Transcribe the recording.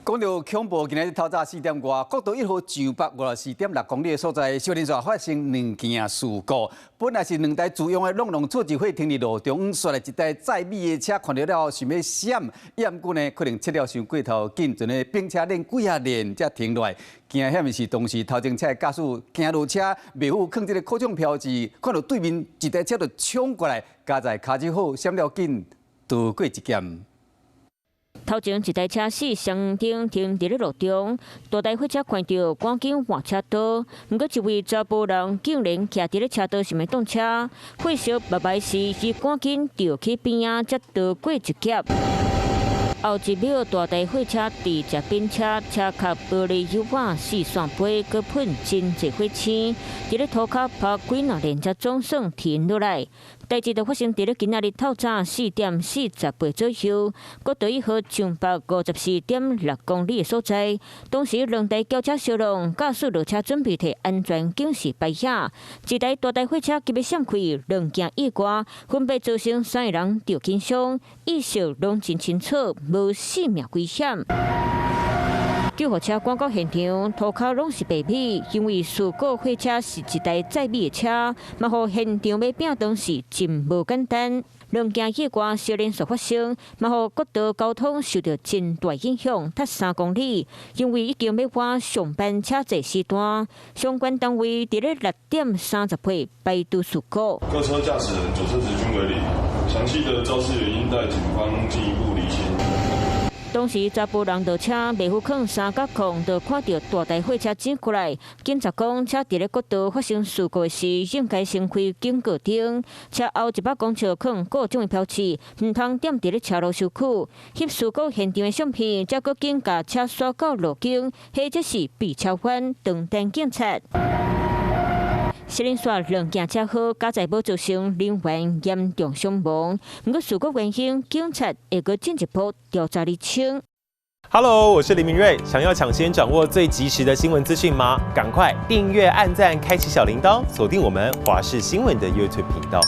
讲到恐怖，今日透早4点外，国道1号954.6公里的所在，小林线发生2件事故。本来是2台自用的弄错一火停伫路中，煞来一台载米的车看到了后想要闪，验过呢可能切了伤过头紧，阵的并且连几啊连才停落来。惊险的是，当时头前车的驾驶行路车袂赴放这个可奖标志，看到对面一台车就冲过来，加在卡车好闪了紧，逃过一劫。 头前一台车驶双灯停伫咧路中，大台火车看到赶紧换车道，不过一位查甫人竟然徛伫咧车道想要动车，火烧白白时，伊赶紧调去边仔，才逃过一劫。 后一秒，大台火车伫只边车车壳玻璃油瓦四散飞，佮喷真侪火星，伫咧涂骹拍几若连才总算停落来。代志就发生伫咧今仔日透早4点48左右，国道1号上北54.6公里的所在。当时2台轿车相撞，驾驶落车准备摕安全警示牌写，一台大台火车急要闪开，2件意外，分别造成3个人受轻伤，意识拢真清楚。 无性命危险。救护车赶到现场，涂骹拢是白米，因为事故火车是一台载米的车，嘛，互现场要拼当时真无简单。2件意外接连续发生，嘛，互国道交通受到真大影响，达3公里。因为已经要赶上班车坐时段，相关单位伫咧6点30分排除事故。各车驾驶人、左车子均为零，详细的肇事原因待警方进一步厘清。 当时查甫人落车未赴放三角空，就看到大台火车驶过来。警察讲，车伫咧国道发生事故时，应该先开警告灯。车后100公尺空各种的标志，唔通点伫咧车路受苦。翕事故现场的相片，再搁紧甲车刷到路径，或者是被超翻，当电警察。 小林线2件车祸，加在无造成人员严重伤亡。不过事故原因，警察会搁进一步调查厘清。Hello， 我是林明瑞。想要抢先掌握最及时的新闻资讯吗？赶快订阅、按赞、开启小铃铛，锁定我们华视新闻的 YouTube 频道。